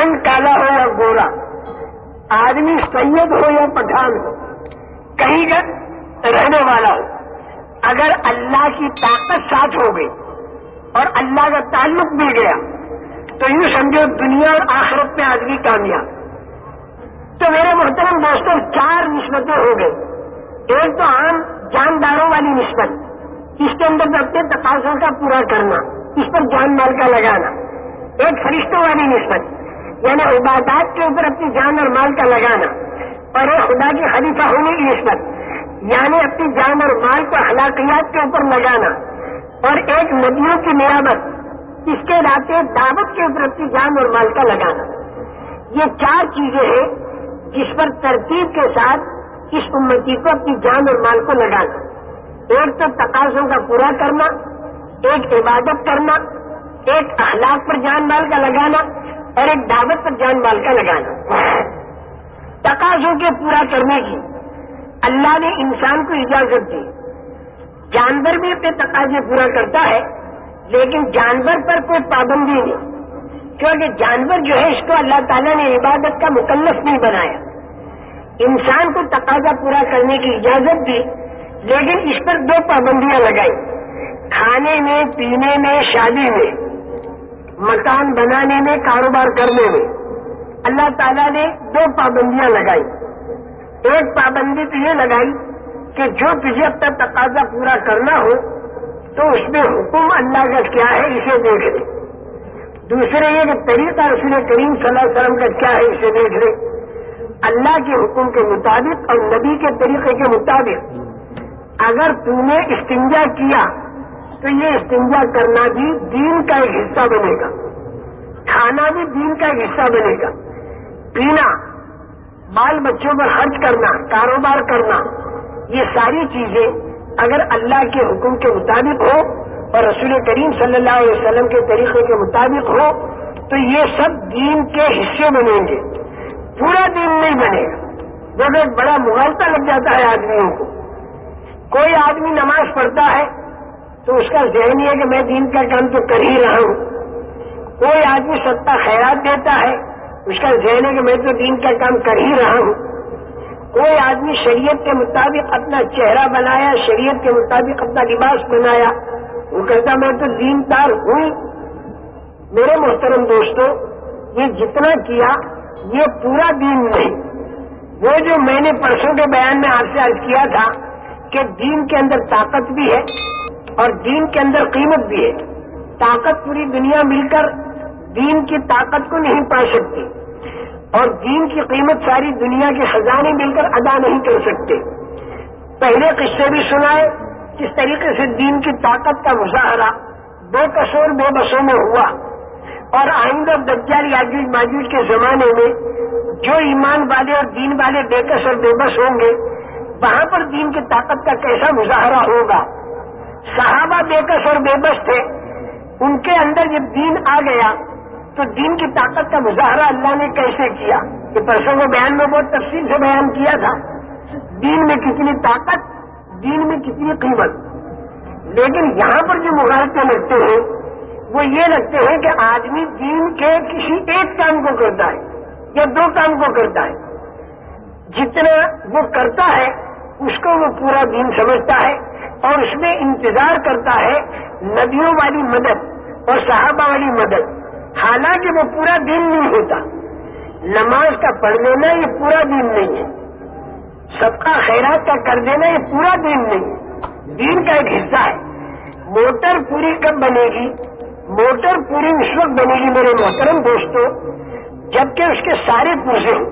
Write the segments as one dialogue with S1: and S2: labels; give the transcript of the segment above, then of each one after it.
S1: رنگ کالا ہو یا گورا، آدمی سید ہو یا پٹھان ہو، کہیں کا رہنے والا ہو، اگر اللہ کی طاقت ساتھ ہو گئی اور اللہ کا تعلق مل گیا تو یوں سمجھو دنیا اور آخرت میں آدمی کامیاب۔ تو میرے محترم دوستوں، 4 نسبتیں ہو گئی۔ ایک تو عام جانداروں والی نسبت، اس کے اندر اپنے تقاضوں کا پورا کرنا، اس پر جان مال کا لگانا۔ ایک فرشتوں والی نسبت، یعنی عبادات کے اوپر اپنی جان اور مال کا لگانا، اور ایک خدا کی خلیفہ ہونے کی نسبت، یعنی اپنی جان اور مال کو اخلاقیات کے اوپر لگانا، اور ایک نبیوں کی نعمت، اس کے ناطے دعوت کے اوپر اپنی جان اور مال کا لگانا۔ یہ 4 چیزیں ہیں جس پر ترتیب کے ساتھ اس امتی کو اپنی جان اور مال کو لگانا۔ ایک تو تقاضوں کا پورا کرنا، ایک عبادت کرنا، ایک اخلاق پر جان مال کا لگانا، اور ایک دعوت پر جان مال کا لگانا۔ تقاضوں کے پورا کرنے کی اللہ نے انسان کو اجازت دی۔ جانور بھی اپنے تقاضے پورا کرتا ہے، لیکن جانور پر کوئی پابندی نہیں، کیونکہ جانور جو ہے اس کو اللہ تعالیٰ نے عبادت کا مکلف نہیں بنایا۔ انسان کو تقاضا پورا کرنے کی اجازت دی، لیکن اس پر 2 پابندیاں لگائی۔ کھانے میں، پینے میں، شادی میں، مکان بنانے میں، کاروبار کرنے میں اللہ تعالیٰ نے 2 پابندیاں لگائی۔ ایک پابندی تو یہ لگائی کہ جو تجھے اپنا تقاضا پورا کرنا ہو تو اس میں حکم اللہ کا کیا ہے اسے دیکھ لے۔ دوسرے یہ کہ طریقہ رسول کریم صلی اللہ علیہ وسلم کا کیا ہے اسے دیکھ لے۔ اللہ کے حکم کے مطابق اور نبی کے طریقے کے مطابق اگر تم نے استنجا کیا تو یہ استنجا کرنا بھی دین کا ایک حصہ بنے گا، کھانا بھی دین کا ایک حصہ بنے گا، پینا، بال بچوں پر خرچ کرنا، کاروبار کرنا، یہ ساری چیزیں اگر اللہ کے حکم کے مطابق ہو اور رسول کریم صلی اللہ علیہ وسلم کے طریقے کے مطابق ہو تو یہ سب دین کے حصے بنیں گے، پورا دین نہیں بنے گا۔ جب ایک بڑا مغالطہ لگ جاتا ہے آدمیوں کو، کوئی آدمی نماز پڑھتا ہے تو اس کا ذہن یہ ہے کہ میں دین کا کام تو کر ہی رہا ہوں، کوئی آدمی صدقہ خیرات دیتا ہے اس کا ذہن ہے کہ میں تو دین کا کام کر ہی رہا ہوں، کوئی آدمی شریعت کے مطابق اپنا چہرہ بنایا، شریعت کے مطابق اپنا لباس بنایا، وہ کہتا میں تو دین دار ہوں۔ میرے محترم دوستو، یہ جتنا کیا یہ پورا دین نہیں۔ وہ جو میں نے پرسوں کے بیان میں آپ سے عرض کیا تھا کہ دین کے اندر طاقت بھی ہے اور دین کے اندر قیمت بھی ہے۔ طاقت پوری دنیا مل کر دین کی طاقت کو نہیں پا سکتی، اور دین کی قیمت ساری دنیا کے خزانے مل کر ادا نہیں کر سکتے۔ پہلے قصے بھی سنائے کس طریقے سے دین کی طاقت کا مظاہرہ بے قصور بے بسوں میں ہوا، اور آئندہ دجال یاجوج ماجوج کے زمانے میں جو ایمان والے اور دین والے بے کس اور بے بس ہوں گے وہاں پر دین کی طاقت کا کیسا مظاہرہ ہوگا۔ صحابہ بے کس اور بے بس تھے، ان کے اندر جب دین آ گیا تو دین کی طاقت کا مظاہرہ اللہ نے کیسے کیا، یہ پرسوں کو بیان میں بہت تفصیل سے بیان کیا تھا۔ دین میں کتنی طاقت، دین میں کتنی قیمت۔ لیکن یہاں پر جو مغالطے لگتے ہیں وہ یہ لگتے ہیں کہ آدمی دین کے کسی ایک کام کو کرتا ہے یا 2 کام کو کرتا ہے، جتنا وہ کرتا ہے اس کو وہ پورا دین سمجھتا ہے اور اس میں انتظار کرتا ہے نبیوں والی مدد اور صحابہ والی مدد، حالانکہ وہ پورا دین نہیں ہوتا۔ نماز کا پڑھ لینا یہ پورا دین نہیں ہے، صدقہ خیرات کا کر دینا یہ پورا دین نہیں ہے، دین کا ایک حصہ ہے۔ موٹر پوری کب بنے گی؟ موٹر پوری اس وقت بنے گی میرے محترم دوستو جبکہ اس کے سارے پرزے ہوں،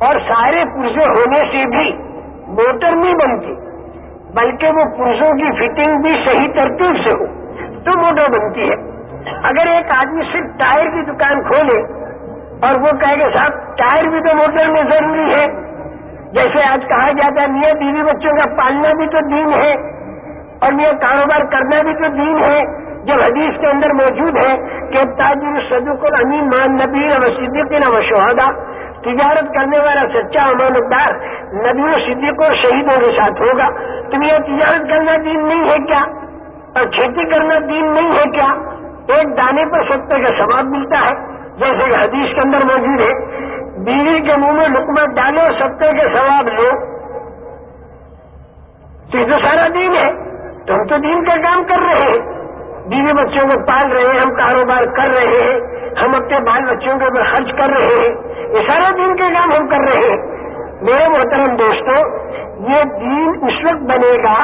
S1: اور سارے پرزے ہونے سے بھی موٹر نہیں بنتی، بلکہ وہ پرزوں کی فٹنگ بھی صحیح ترتیب سے ہو تو موٹر بنتی ہے۔ اگر ایک آدمی صرف ٹائر کی دکان کھولے اور وہ کہے کہ صاحب ٹائر بھی تو موٹر میں ضروری ہے، جیسے آج کہا جاتا ہے میاں بیوی بچوں کا پالنا بھی تو دین ہے اور میاں کاروبار کرنا بھی تو دین ہے، جب حدیث کے اندر موجود ہے کہ تاجر صدوق الامین مع النبیین و صدیقین و شہداء، تجارت کرنے والا سچا امانت دار نبی و صدیق اور شہیدوں کے ساتھ ہوگا۔ تم یہ تجارت کرنا دین نہیں ہے کیا؟ اور کھیتی کرنا دین نہیں ہے کیا؟ ایک دانے پر 70 کا ثواب ملتا ہے، جیسے کہ حدیث کے اندر موجود ہے، بیوی کے منہ میں لقمہ ڈالو صدقے کے ثواب لو، تو یہ تو سارا دین ہے، تو ہم تو دین کا کام کر رہے ہیں، بیوی بچوں کو پال رہے ہیں، ہم کاروبار کر رہے ہیں، ہم اپنے بال بچوں کے اوپر خرچ کر رہے ہیں، یہ سارا دین کے کام ہم کر رہے ہیں۔ میرے محترم دوستو، یہ دین اس وقت بنے گا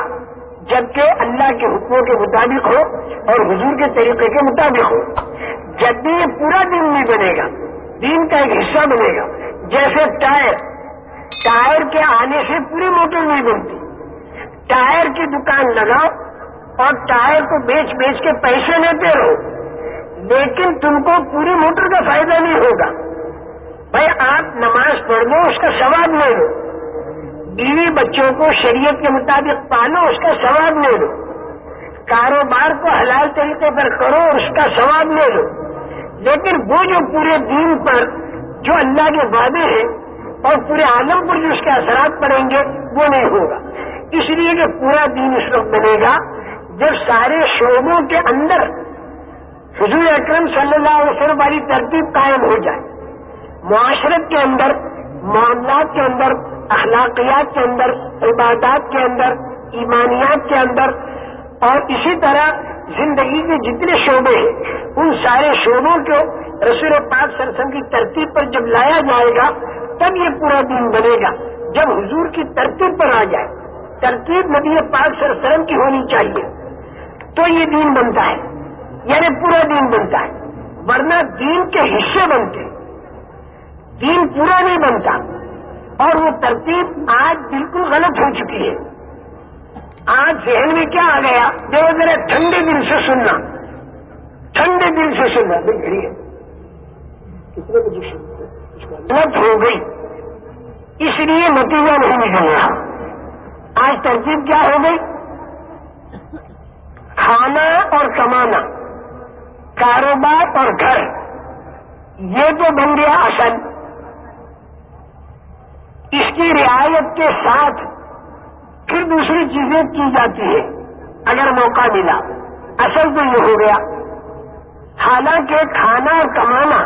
S1: جبکہ اللہ کے حکموں کے مطابق ہو اور حضور کے طریقے کے مطابق ہو۔ جب بھی یہ پورا دین نہیں بنے گا، دین کا ایک حصہ بنے گا، جیسے ٹائر کے آنے سے پوری موٹر نہیں بنتی، ٹائر کی دکان لگاؤ اور ٹائر کو بیچ بیچ کے پیسے لیتے رہو، لیکن تم کو پوری موٹر کا فائدہ نہیں ہوگا۔ بھائی آپ نماز پڑھ لو، اس کا ثواب لے لو، بیوی بچوں کو شریعت کے مطابق پالو، اس کا ثواب لے لو، کاروبار کو حلال طریقے پر کرو، اس کا ثواب لے لو، لیکن وہ جو پورے دین پر جو اللہ کے وعدے ہیں اور پورے عالم پر جو اس کے اثرات پڑیں گے وہ نہیں ہوگا۔ اس لیے کہ پورا دین اس وقت بنے گا جب سارے شعبوں کے اندر حضور اکرم صلی اللہ علیہ وسلم والی ترتیب قائم ہو جائے، معاشرت کے اندر، معاملات کے اندر، اخلاقیات کے اندر، عبادات کے اندر، ایمانیات کے اندر، اور اسی طرح زندگی کے جتنے شعبے ہیں ان سارے شعبوں کو رسول پاک صلی اللہ علیہ وسلم کی ترتیب پر جب لایا جائے گا تب یہ پورا دین بنے گا۔ جب حضور کی ترتیب پر آ جائے، ترتیب نبی پاک صلی اللہ علیہ وسلم کی ہونی چاہیے، تو یہ دین بنتا ہے، یعنی پورا دین بنتا ہے، ورنہ دین کے حصے بنتے، دین پورا نہیں بنتا۔ اور وہ ترتیب آج بالکل غلط ہو چکی ہے۔ آج ذہن میں کیا آ گیا، جو ذرا ٹھنڈے دل سے سننا، ٹھنڈے دل سے سننا، کتنے بجے غلط ہو گئی، اس لیے نتیجہ نہیں نکل رہا۔ آج ترتیب کیا ہو گئی، کھانا اور کمانا، کاروبار اور گھر، یہ تو بن گیا اصل، اس کی رعایت کے ساتھ پھر دوسری چیزیں کی جاتی ہے اگر موقع ملا، اصل تو یہ ہو گیا۔ حالانکہ کھانا اور کمانا،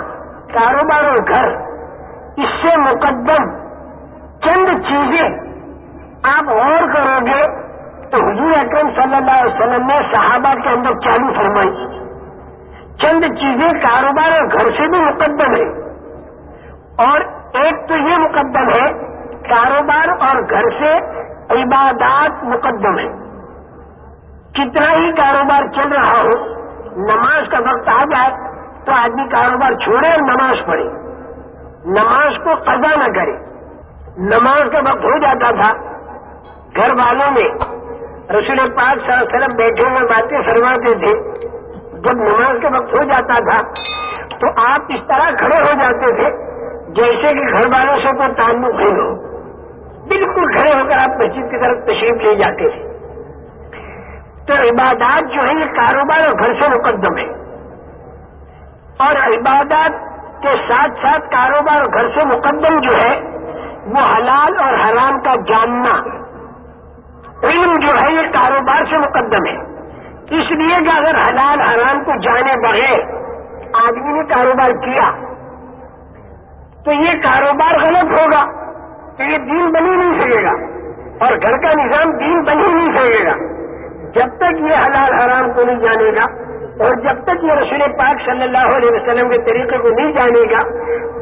S1: کاروبار اور گھر، اس سے مقدم چند چیزیں آپ غور کرو گے تو حضور اکرم صلی اللہ علیہ وسلم نے صحابہ کے اندر چالو فرمائی، چند چیزیں کاروبار اور گھر سے بھی مقدم ہے، اور ایک تو یہ مقدم ہے کاروبار اور گھر سے عبادات مقدم ہے۔ کتنا ہی کاروبار چل رہا ہو، نماز کا وقت آ جائے تو آدمی کاروبار چھوڑے اور نماز پڑھے، نماز کو قضا نہ کرے۔ نماز کا وقت ہو جاتا تھا، گھر والوں میں رسول پاک صلی اللہ علیہ وسلم بیٹھے ہوئے باتیں فرماتے تھے، جب نماز کا وقت ہو جاتا تھا تو آپ اس طرح کھڑے ہو جاتے تھے جیسے کہ گھر والوں سے کوئی تعلق نہیں ہو، بالکل کھڑے ہو کر آپ مسجد کی طرف تشریف لے جاتے تھے۔ تو عبادات جو ہے یہ کاروبار اور گھر سے مقدم ہے، اور عبادات کے ساتھ ساتھ کاروبار اور گھر سے مقدم جو ہے وہ حلال اور حرام کا جاننا، علم جو ہے یہ کاروبار سے مقدم ہے، اس لیے کہ اگر حلال حرام کو جانے بغیر آدمی نے کاروبار کیا تو یہ کاروبار غلط ہوگا، تو یہ دین بن ہی نہیں سکے گا، اور گھر کا نظام دین بن ہی نہیں سکے گا جب تک یہ حلال حرام کو نہیں جانے گا، اور جب تک یہ رسول پاک صلی اللہ علیہ وسلم کے طریقے کو نہیں جانے گا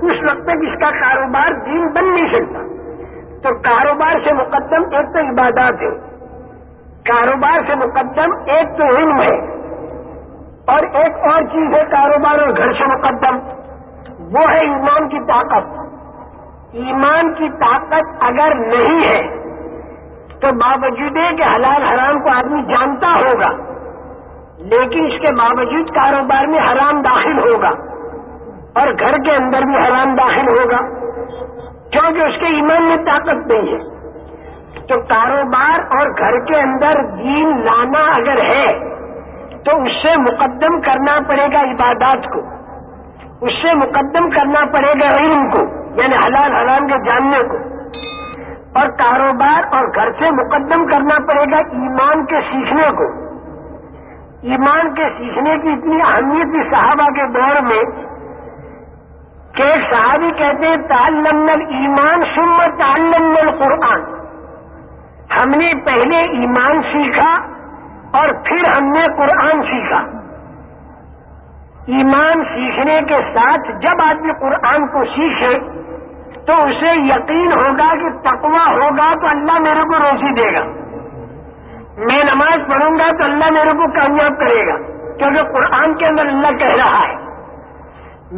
S1: اس وقت تک اس کا کاروبار دین بن نہیں سکتا۔ تو کاروبار سے مقدم ایک تو عبادات ہے، کاروبار سے مقدم ایک تو علم ہے، اور ایک اور چیز ہے کاروبار اور گھر سے مقدم، وہ ہے ایمان کی طاقت۔ ایمان کی طاقت اگر نہیں ہے تو باوجود کہ حلال حرام کو آدمی جانتا ہوگا لیکن اس کے باوجود کاروبار میں حرام داخل ہوگا اور گھر کے اندر بھی حرام داخل ہوگا، کیونکہ اس کے ایمان میں طاقت نہیں ہے۔ تو کاروبار اور گھر کے اندر دین لانا اگر ہے تو اس سے مقدم کرنا پڑے گا عبادات کو، اس سے مقدم کرنا پڑے گا علم کو، یعنی حلال حرام کے جاننے کو، اور کاروبار اور گھر سے مقدم کرنا پڑے گا ایمان کے سیکھنے کو۔ ایمان کے سیکھنے کی اتنی اہمیت تھی صحابہ کے دور میں کہ ایک صحابی کہتے ہیں تعلمنا الایمان ثم تعلمنا القرآن، ہم نے پہلے ایمان سیکھا اور پھر ہم نے قرآن سیکھا۔ ایمان سیکھنے کے ساتھ جب آدمی قرآن کو سیکھے تو اسے یقین ہوگا کہ تقویٰ ہوگا تو اللہ میرے کو روزی دے گا، میں نماز پڑھوں گا تو اللہ میرے کو کامیاب کرے گا، کیونکہ قرآن کے اندر اللہ کہہ رہا ہے۔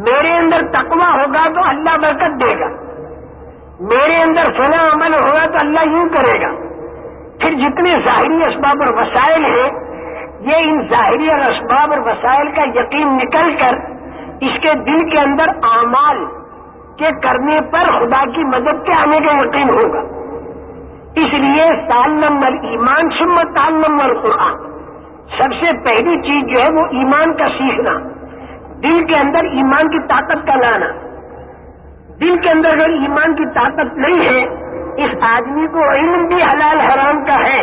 S1: میرے اندر تقویٰ ہوگا تو اللہ برکت دے گا، میرے اندر فلاں عمل ہوگا تو اللہ یوں کرے گا۔ پھر جتنے ظاہری اسباب اور وسائل ہیں، یہ ان ظاہری اور اسباب اور وسائل کا یقین نکل کر اس کے دل کے اندر اعمال کے کرنے پر خدا کی مدد کے آنے کا یقین ہوگا۔ اس لیے تعلمنا الایمان ثم تعلمنا القرآن، سب سے پہلی چیز جو ہے وہ ایمان کا سیکھنا، دل کے اندر ایمان کی طاقت کا لانا۔ دل کے اندر اگر ایمان کی طاقت نہیں ہے، اس آدمی کو علم بھی حلال حرام کا ہے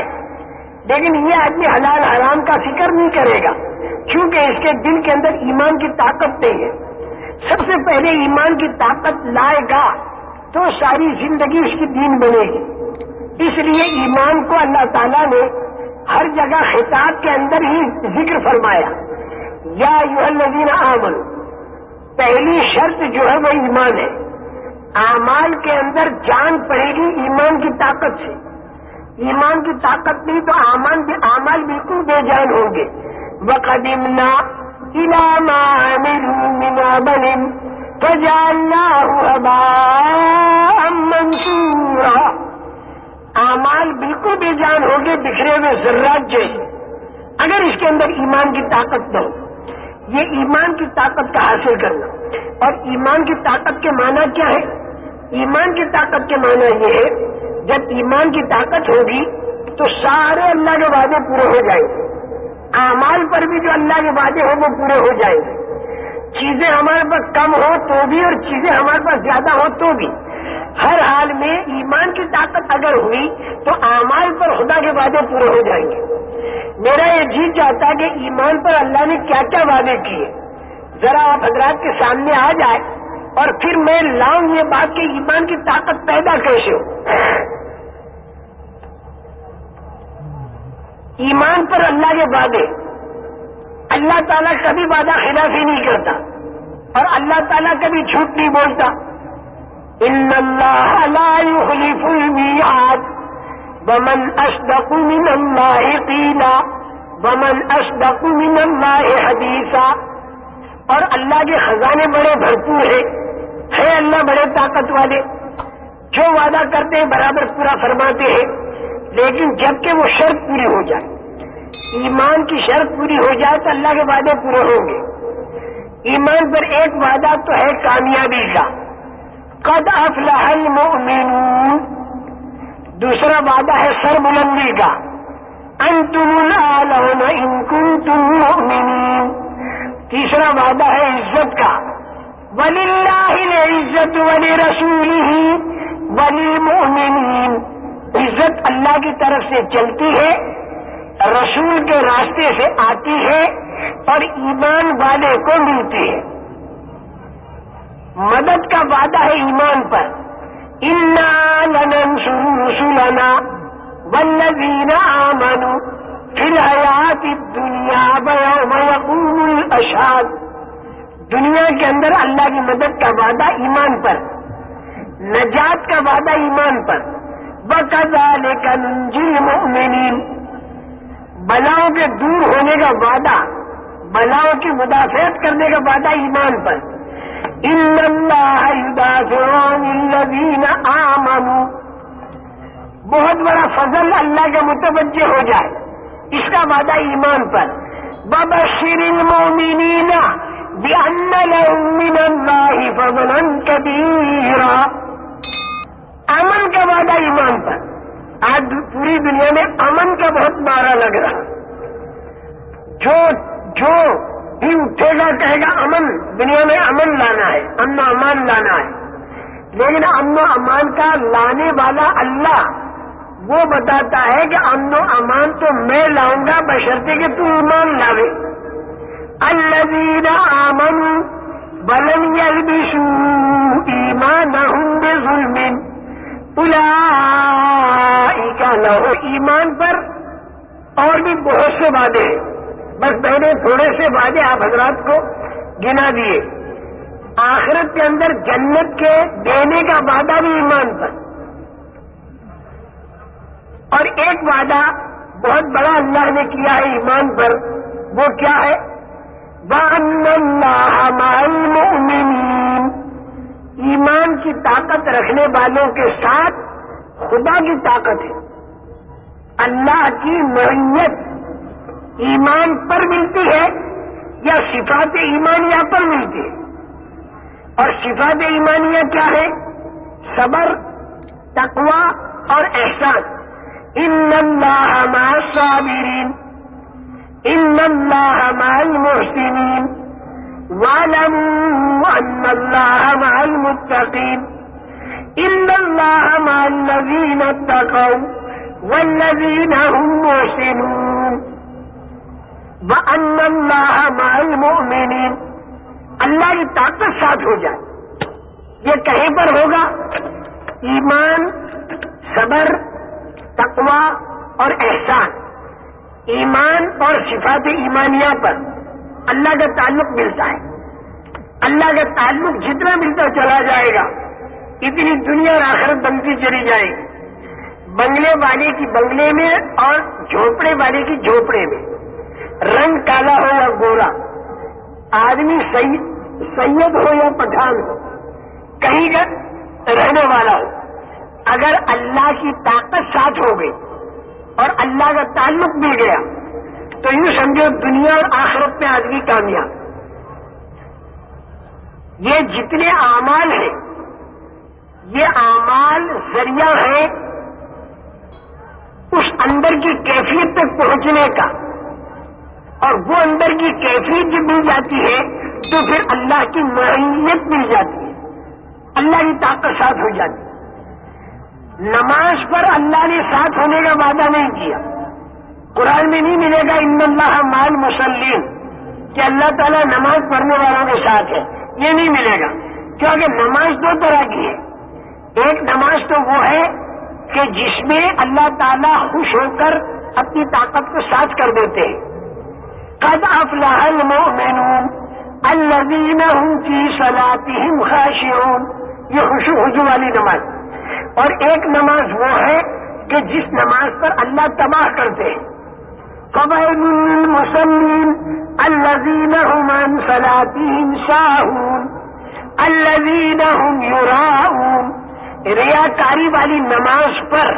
S1: لیکن یہ آدمی حلال حرام کا فکر نہیں کرے گا، کیونکہ اس کے دل کے اندر ایمان کی طاقت نہیں ہے۔ سب سے پہلے ایمان کی طاقت لائے گا تو ساری زندگی اس کی دین بنے گی۔ اس لیے ایمان کو اللہ تعالیٰ نے ہر جگہ خطاب کے اندر ہی ذکر فرمایا، یا ایھا الذین آمنوا، پہلی شرط جو ہے وہ ایمان ہے۔ اعمال کے اندر جان پڑے گی ایمان کی طاقت سے، ایمان کی طاقت نہیں تو اعمال بالکل بے جان ہوں گے۔ وَقَدِمْنَا إِلَىٰ مَا عَمِلُوا مِنْ عَمَلٍ فَجَعَلْنَاهُ هَبَاءً مَّنثُورًا، اعمال بالکل بے جان ہوں گے، بکھرے ہوئے ذرات جیسے، اگر اس کے اندر ایمان کی طاقت نہ ہو۔ یہ ایمان کی طاقت کا حاصل کرنا، اور ایمان کی طاقت کے معنی کیا ہے؟ ایمان کی طاقت کے معنی یہ ہے جب ایمان کی طاقت ہوگی تو سارے اللہ کے وعدے پورے ہو جائیں گے، اعمال پر بھی جو اللہ کے وعدے ہوں وہ پورے ہو جائیں گے۔ چیزیں ہمارے پاس کم ہو تو بھی اور چیزیں ہمارے پاس زیادہ ہو تو بھی، ہر حال میں ایمان کی طاقت اگر ہوئی تو اعمال پر خدا کے وعدے پورے ہو جائیں گے۔ میرا یہ جی چاہتا ہے کہ ایمان پر اللہ نے کیا کیا وعدے کیے ذرا آپ حضرات کے سامنے آ جائے اور پھر میں لاؤں یہ بات کہ ایمان کی طاقت پیدا کیسے ہو۔ ایمان پر اللہ کے وعدے، اللہ تعالیٰ کبھی وعدہ خلافی نہیں کرتا اور اللہ تعالیٰ کبھی جھوٹ نہیں بولتا۔ ان اللہ لا یخلف المیعاد ومن اصدق من اللہ قیلا ومن اصدق من اللہ حدیثا، اور اللہ کے خزانے بڑے بھرپور ہیں، اللہ بڑے طاقت والے، جو وعدہ کرتے ہیں برابر پورا فرماتے ہیں، لیکن جب کہ وہ شرط پوری ہو جائے، ایمان کی شرط پوری ہو جائے تو اللہ کے وعدے پورے ہوں گے۔ ایمان پر ایک وعدہ تو ہے کامیابی کا، قد افلح المؤمنون، دوسرا وعدہ ہے سر بلندی کا، انتم الاعلون ان کنتم مؤمنین، تیسرا وعدہ ہے عزت کا، وللہ العزت ولرسولہ وللمؤمنین، عزت اللہ کی طرف سے چلتی ہے، رسول کے راستے سے آتی ہے اور ایمان والے کو ملتی ہے۔ مدد کا وعدہ ہے ایمان پر، انا لننصر رسلنا والذین آمنوا فی الحیات الدنیا ویوم یقوم الاشہاد، دنیا کے اندر اللہ کی مدد کا وعدہ ایمان پر، نجات کا وعدہ ایمان پر، وَكَذَلِكَ نُنْجِي الْمُؤْمِنِينَ، بلاؤں کے دور ہونے کا وعدہ، بلاؤں کی مدافعت کرنے کا وعدہ ایمان پر، إِنَّ اللَّهَ يُدَافِعُ عَنِ الَّذِينَ آمَنُوا، بہت بڑا فضل اللہ کا متوجہ ہو جائے، اس کا وعدہ ایمان پر، وَبَشِّرِ الْمُؤْمِنِينَ بِأَنَّ لَهُم مِّنَ اللَّهِ فَضْلًا كَبِيرًا، امن کا وعدہ ایمان پر۔ آج پوری دنیا میں امن کا بہت نعرہ لگ رہا، جو بھی اٹھے گا کہے گا امن، دنیا میں امن لانا ہے، امن و امان لانا ہے، لیکن امن و امان کا لانے والا اللہ وہ بتاتا ہے کہ امن و امان تو میں لاؤں گا بشرطے کہ تو ایمان لاوے۔ الذین آمنوا ولم یلبسوا ظلم اولئک لهم، ایمان پر اور بھی بہت سے وعدے ہیں، بس میں نے تھوڑے سے وعدے آپ حضرات کو گنا دیے۔ آخرت کے اندر جنت کے دینے کا وعدہ بھی ایمان پر، اور ایک وعدہ بہت بڑا اللہ نے کیا ہے ایمان پر، وہ کیا ہے؟ وَأَنَّ اللَّهَ مَعَ الْمُؤْمِنِينَ، ایمان کی طاقت رکھنے والوں کے ساتھ خدا کی طاقت ہے۔ اللہ کی معیت ایمان پر ملتی ہے یا صفات ایمانیہ پر ملتی ہے؟ اور صفات ایمانیہ کیا ہے؟ صبر، تقوی اور احسان۔ ان اللہ مع الصابرین، ان اللہ مع المحسنین، واعلموا ان اللہ مع المتقین، ان اللہ مع الذین اتقوا والذین هم محسنون، وان اللہ مع المؤمنین۔ اللہ کی طاقت ساتھ ہو جائے، یہ کہیں پر ہوگا؟ ایمان، صبر، تقوی اور احسان، ایمان اور صفات ایمانیہ پر اللہ کا تعلق ملتا ہے۔ اللہ کا تعلق جتنا ملتا چلا جائے گا اتنی دنیا اور آخرت بنتی چلی جائے گی۔ بنگلے والے کی بنگلے میں اور جھوپڑے والے کی جھوپڑے میں، رنگ کالا ہو یا گورا، آدمی سید ہو یا پٹھان ہو، کہیں کا رہنے والا ہو، اگر اللہ کی طاقت ساتھ ہو گئی اور اللہ کا تعلق مل گیا تو یوں سمجھو دنیا اور آخرت میں آدمی کامیاب۔ یہ جتنے اعمال ہیں یہ اعمال ذریعہ ہے اس اندر کی کیفیت تک پہنچنے کا، اور وہ اندر کی کیفیت جب مل جاتی ہے تو پھر اللہ کی معیت مل جاتی ہے، اللہ کی طاقت ساتھ ہو جاتی ہے۔ نماز پر اللہ نے ساتھ ہونے کا وعدہ نہیں کیا، قرآن میں نہیں ملے گا ان اللہ مع المصلین کہ اللہ تعالیٰ نماز پڑھنے والوں کے ساتھ ہے، یہ نہیں ملے گا، کیونکہ نماز دو طرح کی ہے۔ ایک نماز تو وہ ہے کہ جس میں اللہ تعالیٰ خوش ہو کر اپنی طاقت کو ساتھ کر دیتے ہیں، قد افلح المؤمنون الذین هم فی صلاتهم خاشعون، یہ خشوع والی نماز۔ اور ایک نماز وہ ہے کہ جس نماز پر اللہ تباہ کرتے ہیں، فویل للمصلین الذین هم عن صلاتهم ساہون الذین هم یراؤون، ریاکاری والی نماز پر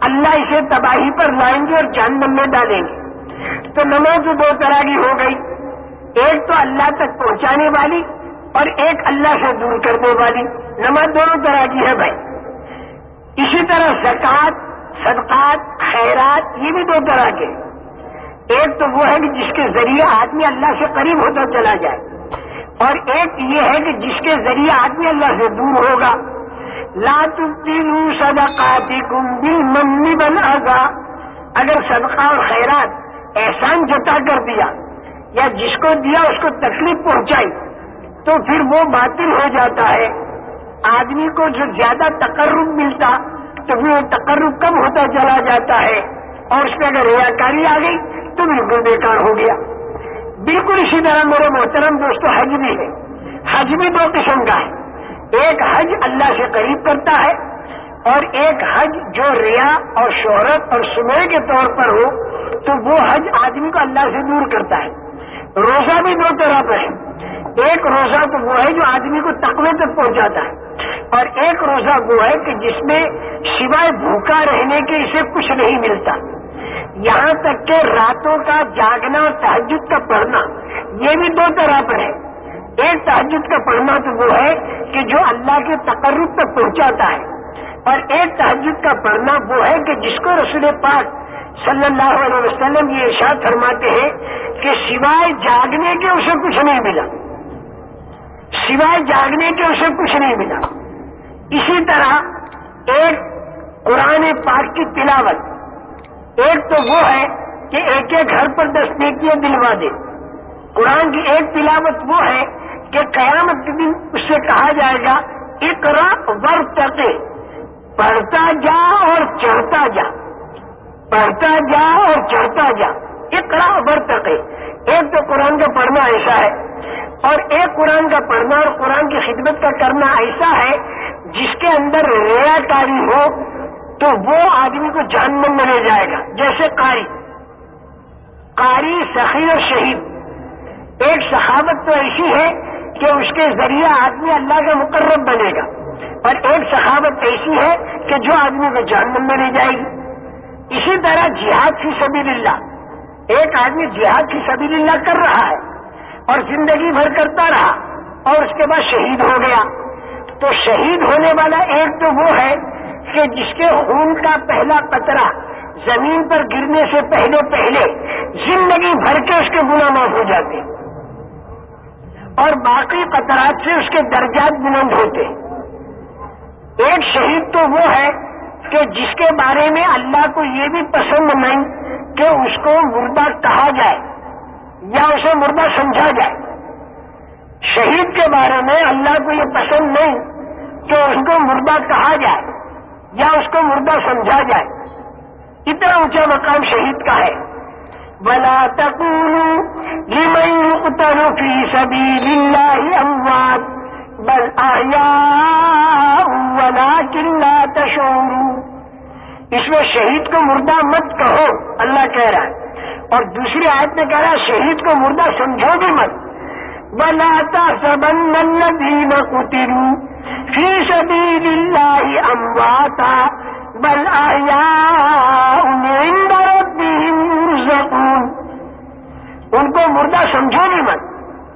S1: اللہ اسے تباہی پر لائیں گے اور جہنم میں ڈالیں گے۔ تو نماز دو طرح کی ہو گئی، ایک تو اللہ تک پہنچانے والی اور ایک اللہ سے دور کرنے والی، نماز دونوں طرح کی ہے بھائی۔ اسی طرح زکوٰۃ، صدقات، خیرات، یہ بھی دو طرح کے، ایک تو وہ ہے کہ جس کے ذریعے آدمی اللہ سے قریب ہوتا چلا جائے، اور ایک یہ ہے کہ جس کے ذریعے آدمی اللہ سے دور ہوگا۔ لا تبطلوا صدقاتکم بالمن والاذی، اگر صدقہ اور خیرات احسان جتا کر دیا یا جس کو دیا اس کو تکلیف پہنچائی تو پھر وہ باطل ہو جاتا ہے۔ آدمی کو جو زیادہ تقرب ملتا تو پھر وہ تقرب کم ہوتا چلا جاتا ہے، اور اس میں اگر ریاکاری آ گئی تو بالکل بیکار ہو گیا۔ بالکل اسی طرح میرے محترم دوستو حج بھی ہے، حج بھی دو قسم کا ہے، ایک حج اللہ سے قریب کرتا ہے اور ایک حج جو ریا اور شہرت اور سمعے کے طور پر ہو تو وہ حج آدمی کو اللہ سے دور کرتا ہے۔ روزہ بھی دو طرح پر ہے، ایک روزہ تو وہ ہے جو آدمی کو تقوی تک پہنچاتا ہے، اور ایک روزہ وہ ہے کہ جس میں سوائے بھوکا رہنے کے اسے کچھ نہیں ملتا، یہاں تک کہ راتوں کا جاگنا اور تہجد کا پڑھنا، یہ بھی دو طرح پر ہے۔ ایک تہجد کا پڑھنا تو وہ ہے کہ جو اللہ کے تقرب تک پہنچاتا ہے، اور ایک تہجد کا پڑھنا وہ ہے کہ جس کو رسول پاک صلی اللہ علیہ وسلم یہ ارشاد فرماتے ہیں کہ سوائے جاگنے کے اسے کچھ نہیں ملا، سوائے جاگنے کے اسے کچھ نہیں ملا۔ اسی طرح ایک قرآن پاک کی تلاوت، ایک تو وہ ہے کہ ایک ایک گھر پر 10 نیکیاں دلوا دے۔ قرآن کی ایک تلاوت وہ ہے کہ قیامت کے دن اس سے کہا جائے گا اقرا ورتقی، پڑھتا جا اور چڑھتا جا، پڑھتا جا اور چڑھتا جا، اقرا ورتقی۔ ایک تو قرآن کا پڑھنا ایسا ہے، اور ایک قرآن کا پڑھنا اور قرآن کی خدمت کا کرنا ایسا ہے جس کے اندر ریا کاری ہو تو وہ آدمی کو جہنم میں لے جائے گا۔ جیسے قاری، سخی اور شہید، ایک سخاوت تو ایسی ہے کہ اس کے ذریعے آدمی اللہ کا مقرب بنے گا، اور ایک سخاوت ایسی ہے کہ جو آدمی کو جہنم میں لے جائے گی۔ اسی طرح جہاد فی سبیل اللہ، ایک آدمی جہاد فی سبیل اللہ کر رہا ہے اور زندگی بھر کرتا رہا اور اس کے بعد شہید ہو گیا، تو شہید ہونے والا ایک تو وہ ہے کہ جس کے خون کا پہلا قطرہ زمین پر گرنے سے پہلے زندگی بھر کے اس کے گناہ معاف ہو جاتے اور باقی قطرات سے اس کے درجات بلند ہوتے۔ ایک شہید تو وہ ہے کہ جس کے بارے میں اللہ کو یہ بھی پسند نہیں کہ اس کو مردہ کہا جائے یا اسے مردہ سمجھا جائے۔ شہید کے بارے میں اللہ کو یہ پسند نہیں کہ اس کو مردہ کہا جائے یا اس کو مردہ سمجھا جائے۔ اتنا اونچا مقام شہید کا ہے۔ وَلَا تَقُولُوا لِمَن يُقْتَلُ فِي سَبِيلِ اللَّهِ أَمْوَاتٌ بَلْ أَحْيَاءٌ وَلَٰكِن لَّا تَشْعُرُونَ۔ اس میں شہید کو مردہ مت کہو، اللہ کہہ رہا ہے، اور دوسری آیت میں کہہ رہا ہے شہید کو مردہ سمجھو بھی مت۔ وَلَا تَحْسَبَنَّ الَّذِينَ قُتِلُوا فِي سَبِيلِ اللَّهِ أَمْوَاتًا بَلْ أَحْيَاءٌ عِندَ رَبِّهِمْ يُرْزَقُونَ۔ ان کو مردہ سمجھو بھی مت،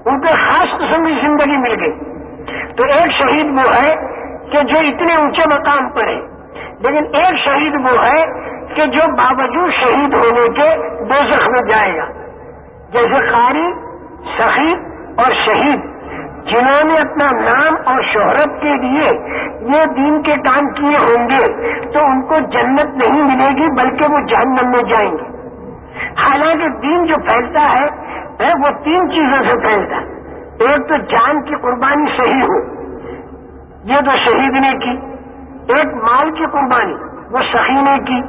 S1: ان کو خاص قسم کی زندگی مل گئی۔ تو ایک شہید وہ ہے کہ جو اتنے اونچے مقام پر ہے، لیکن ایک شہید وہ ہے کہ جو باوجود شہید ہونے کے دوزخ میں جائے گا۔ جیسے قاری، سخی اور شہید جنہوں نے اپنا نام اور شہرت کے لیے یہ دین کے کام کیے ہوں گے تو ان کو جنت نہیں ملے گی بلکہ وہ جہنم میں جائیں گے۔ حالانکہ دین جو پھیلتا ہے وہ تین چیزوں سے پھیلتا ہے۔ ایک تو جان کی قربانی صحیح ہو، یہ تو شہید نے کی، ایک مال کی قربانی وہ سخی نے کی،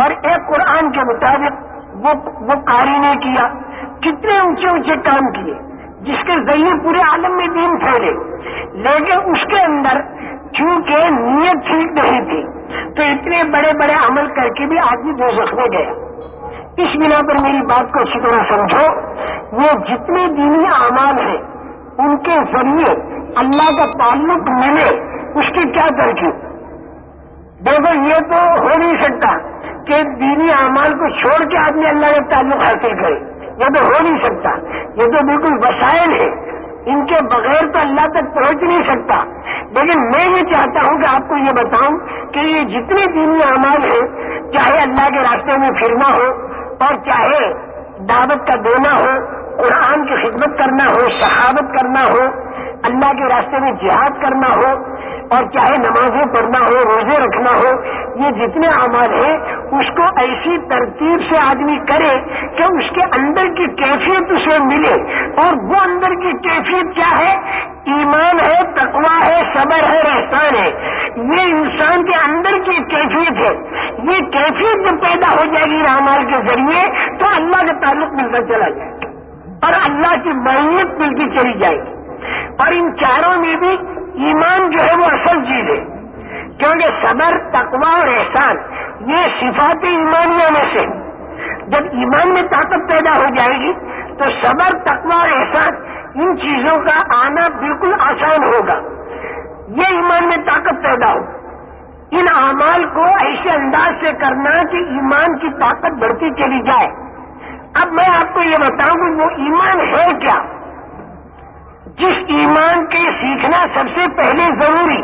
S1: اور ایک قرآن کے مطابق وہ قاری نے کیا۔ کتنے اونچے اونچے کام کیے جس کے ذریعے پورے عالم میں دین پھیلے، لیکن اس کے اندر چونکہ نیت ٹھیک نہیں تھی تو اتنے بڑے بڑے عمل کر کے بھی آدمی دوزخ میں گیا۔ اس بنا پر میری بات کو اچھی طرح سمجھو، وہ جتنے دینی اعمال ہیں ان کے ذریعے اللہ کا تعلق ملے اس کی کیا ترکیب؟ دیکھو یہ تو ہو نہیں سکتا کہ دینی اعمال کو چھوڑ کے آدمی اللہ کا تعلق حاصل کرے، یہ تو ہو نہیں سکتا، یہ تو بالکل وسائل ہے، ان کے بغیر تو اللہ تک پہنچ نہیں سکتا۔ لیکن میں یہ چاہتا ہوں کہ آپ کو یہ بتاؤں کہ یہ جتنے دینی اعمال ہیں، چاہے اللہ کے راستے میں پھرنا ہو اور چاہے دعوت کا دینا ہو، قرآن کی خدمت کرنا ہو، سخاوت کرنا ہو، اللہ کے راستے میں جہاد کرنا ہو، اور چاہے نمازیں پڑھنا ہو، روزے رکھنا ہو، یہ جتنے اعمال ہیں اس کو ایسی ترتیب سے آدمی کرے کہ اس کے اندر کی کیفیت اسے ملے، اور وہ اندر کی کیفیت کیا ہے؟ ایمان ہے، تقویٰ ہے، صبر ہے، احسان ہے۔ یہ انسان کے اندر کی کیفیت ہے۔ یہ کیفیت جب پیدا ہو جائے گی اعمال کے ذریعے تو اللہ کا تعلق ملتا چلا جائے گا اور اللہ کی معیت ملتی چلی جائے گی۔ اور ان چاروں میں بھی ایمان جو ہے وہ اصل چیز ہے، کیونکہ صبر، تقویٰ اور احسان یہ صفات ایمانیہ میں سے، جب ایمان میں طاقت پیدا ہو جائے گی تو صبر، تقویٰ اور احسان ان چیزوں کا آنا بالکل آسان ہوگا۔ یہ ایمان میں طاقت پیدا ہو، ان اعمال کو ایسے انداز سے کرنا کہ ایمان کی طاقت بڑھتی چلی جائے۔ اب میں آپ کو یہ بتاؤں کہ وہ ایمان ہے کیا؟ جس ایمان کے سیکھنا سب سے پہلے ضروری،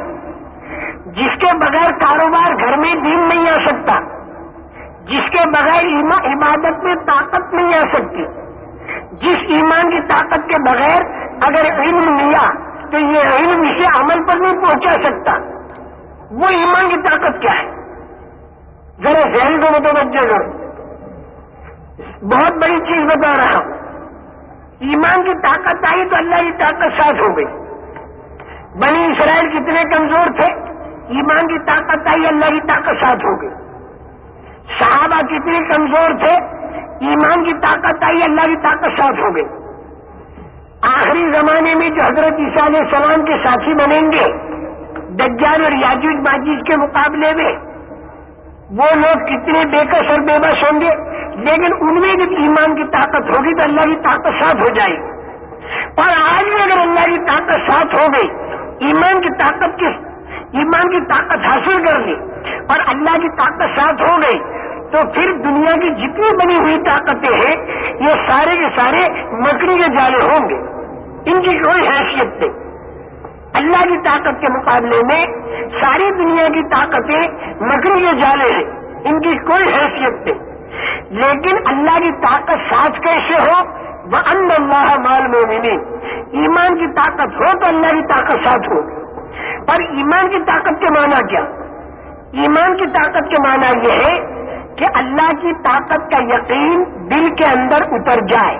S1: جس کے بغیر کاروبار گھر میں دین نہیں آ سکتا، جس کے بغیر عبادت میں طاقت نہیں آ سکتی، جس ایمان کی طاقت کے بغیر اگر علم لیا تو یہ علم اسے عمل پر نہیں پہنچا سکتا۔ وہ ایمان کی طاقت کیا ہے؟ ذرا ذہن کو متوجہ کرو، بہت بڑی چیز بتا رہا ہوں۔ ایمان کی طاقت آئی تو اللہ کی طاقت ساتھ ہو گئی۔ بنی اسرائیل کتنے کمزور تھے، ایمان کی طاقت آئی، اللہ کی طاقت ساتھ ہو گئی۔ صحابہ کتنے کمزور تھے، ایمان کی طاقت آئی، اللہ کی طاقت ساتھ ہو گئی۔ آخری زمانے میں جو حضرت عیسیٰ علیہ السلام کے ساتھی بنیں گے دجال اور یاجوج ماجوج کے مقابلے میں، وہ لوگ کتنے بے کس اور بے بس ہوں گے، لیکن ان میں جب ایمان کی طاقت ہوگی تو اللہ کی طاقت ساتھ ہو جائے گی۔ اور آج بھی اگر اللہ کی طاقت ساتھ ہو گئی، ایمان کی طاقت حاصل کر لی اور اللہ کی طاقت ساتھ ہو گئی، تو پھر دنیا کی جتنی بنی ہوئی طاقتیں ہیں یہ سارے کے سارے مکڑی کے جالے ہوں گے، ان کی کوئی حیثیت نہیں۔ اللہ کی طاقت کے مقابلے میں ساری دنیا کی طاقتیں مکڑی کے جالے ہیں، ان کی کوئی حیثیت نہیں۔ لیکن اللہ کی طاقت ساتھ کیسے ہو؟ وَأَنَّ اللَّهَ مَعَ الْمُؤْمِنِينَ، ایمان کی طاقت ہو تو اللہ کی طاقت ساتھ ہو۔ پر ایمان کی طاقت کے معنی کیا؟ ایمان کی طاقت کے معنی یہ ہے کہ اللہ کی طاقت کا یقین دل کے اندر اتر جائے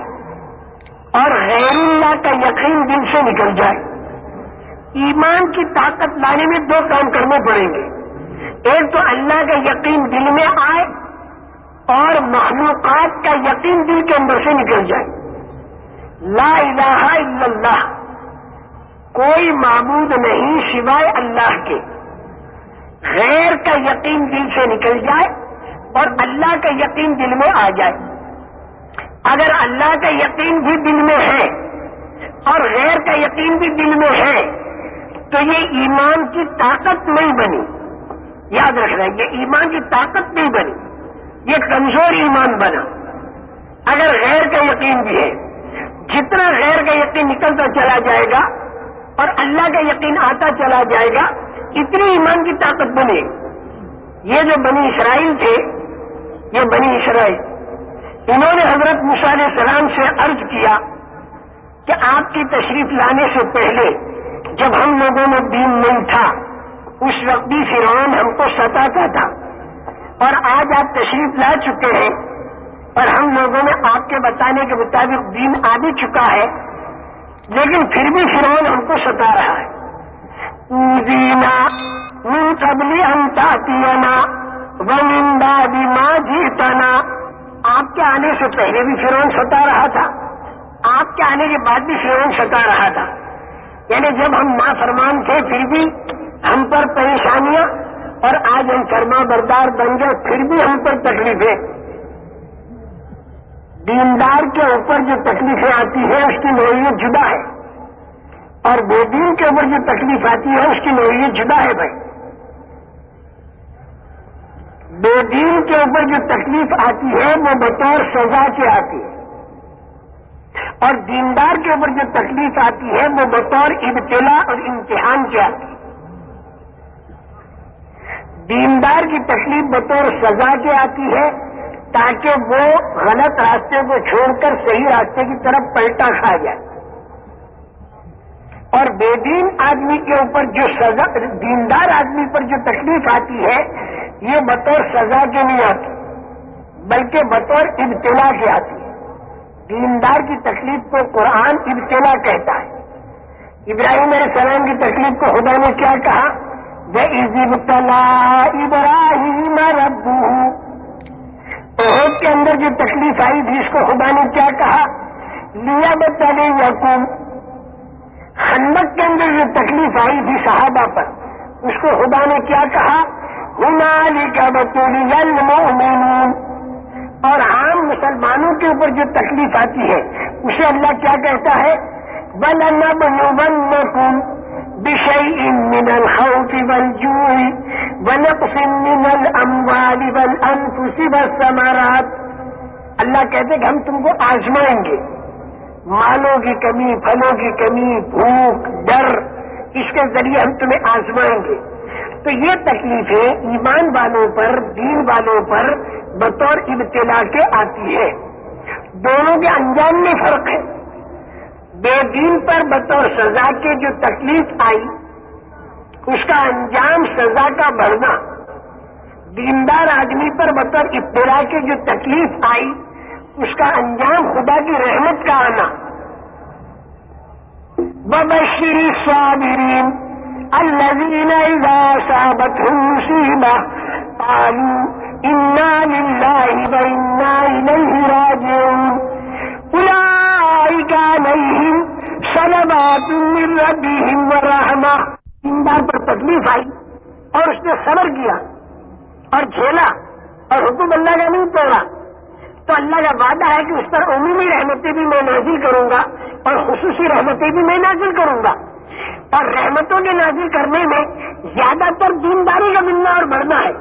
S1: اور غیر اللہ کا یقین دل سے نکل جائے۔ ایمان کی طاقت لانے میں دو کام کرنے پڑیں گے، ایک تو اللہ کا یقین دل میں آئے اور مخلوقات کا یقین دل کے اندر سے نکل جائے۔ لا الہ الا اللہ، کوئی معبود نہیں سوائے اللہ کے، غیر کا یقین دل سے نکل جائے اور اللہ کا یقین دل میں آ جائے۔ اگر اللہ کا یقین بھی دل میں ہے اور غیر کا یقین بھی دل میں ہے تو یہ ایمان کی طاقت نہیں بنی، یاد رکھنا، یہ ایمان کی طاقت نہیں بنی، یہ کمزور ایمان بنا۔ اگر غیر کا یقین بھی ہے، جتنا غیر کا یقین نکلتا چلا جائے گا اور اللہ کا یقین آتا چلا جائے گا، اتنی ایمان کی طاقت بنے۔ یہ جو بنی اسرائیل تھے، یہ بنی اسرائیل، انہوں نے حضرت موسیٰ علیہ السلام سے عرض کیا کہ آپ کی تشریف لانے سے پہلے جب ہم لوگوں میں دین نہیں تھا، اس وقت بھی فرعون ہم کو ستاتا تھا، اور آج آپ تشریف لا چکے ہیں اور ہم لوگوں نے آپ کے بتانے کے مطابق دین آ بھی چکا ہے، لیکن پھر بھی فرعون ہم کو ستا رہا ہے۔ اوذینا من قبل ان تأتینا ومن بعد ما جئتنا، آپ کے آنے سے پہلے بھی فرعون ستا رہا تھا، آپ کے آنے کے بعد بھی فرعون ستا رہا تھا، یعنی جب ہم نافرمان تھے پھر بھی ہم پر پریشانیاں، اور آج ہم فرما بردار بن گئے پھر بھی ہم پر تکلیفیں۔ دیندار کے اوپر جو تکلیفیں آتی ہیں اس کی نوعیت جدا ہے، اور بے دین کے اوپر جو تکلیف آتی ہے اس کی نوعیت جدا ہے۔ بھائی، بے دین کے اوپر جو تکلیف آتی ہے وہ بطور سزا کے آتی ہے، اور دیندار کے اوپر جو تکلیف آتی ہے وہ بطور ابتلا اور امتحان کے آتی ہے۔ دیندار کی تکلیف بطور سزا کے آتی ہے تاکہ وہ غلط راستے کو چھوڑ کر صحیح راستے کی طرف پلٹا کھا جائے، اور بے دین آدمی کے اوپر جو سزا، دیندار آدمی پر جو تکلیف آتی ہے یہ بطور سزا کے نہیں آتی بلکہ بطور ابتلا کے آتی ہے۔ دیندار کی تکلیف کو قرآن ابتلا کہتا ہے۔ ابراہیم علیہ السلام کی تکلیف کو خدا نے کیا کہا؟ وَإِذِ ابْتَلَىٰ إِبْرَاهِيمَ رَبُّهُ، احد کے اندر جو تکلیف آئی تھی اس کو خدا نے کیا کہا؟ لِيَبْتَلِيَكُمْ۔ خندق کے اندر جو تکلیف آئی تھی صحابہ پر اس کو خدا نے کیا کہا؟ هُنَالِكَ ابْتُلِيَ الْمُؤْمِنُونَ۔ اور عام مسلمانوں کے اوپر جو تکلیف آتی ہے اسے اللہ کیا کہتا ہے؟ وَلَنَبْلُوَنَّكُمْ بِشَيْءٍ مِّنَ الْخَوْفِ وَالْجُوعِ وَنَقْصٍ مِّنَ الْأَمْوَالِ وَالْأَنفُسِ وَالثَّمَرَاتِ۔ اللہ کہتے کہ ہم تم کو آزمائیں گے، مالوں کی کمی، پھلوں کی کمی، بھوک، ڈر، اس کے ذریعے ہم تمہیں آزمائیں گے۔ تو یہ تکلیفیں ایمان والوں پر، دین والوں پر بطور ابتلا کے آتی ہے۔ دونوں کے انجام میں فرق ہے۔ بے دین پر بطور سزا کے جو تکلیف آئی اس کا انجام سزا کا بڑھنا، دیندار آدمی پر بطور ابتلا کے جو تکلیف آئی اس کا انجام خدا کی رحمت کا آنا۔ وَبَشِّرِ الصَّابِرِينَ، الذین اذا اصابتهم مصیبہ قالوا انا للہ وانا الیہ راجعون اولئک علیہم صلوات من ربہم ورحمہ. دیندار پر تکلیف آئی اور اس نے صبر کیا اور جھیلا اور حکم اللہ کا نہیں توڑا تو اللہ کا وعدہ ہے کہ اس پر عمومی رحمتیں بھی میں نازل کروں گا اور خصوصی رحمتیں بھی میں نازل کروں گا. اور رحمتوں کے نازل کرنے میں زیادہ تر دینداری کا ملنا اور بڑھنا ہے.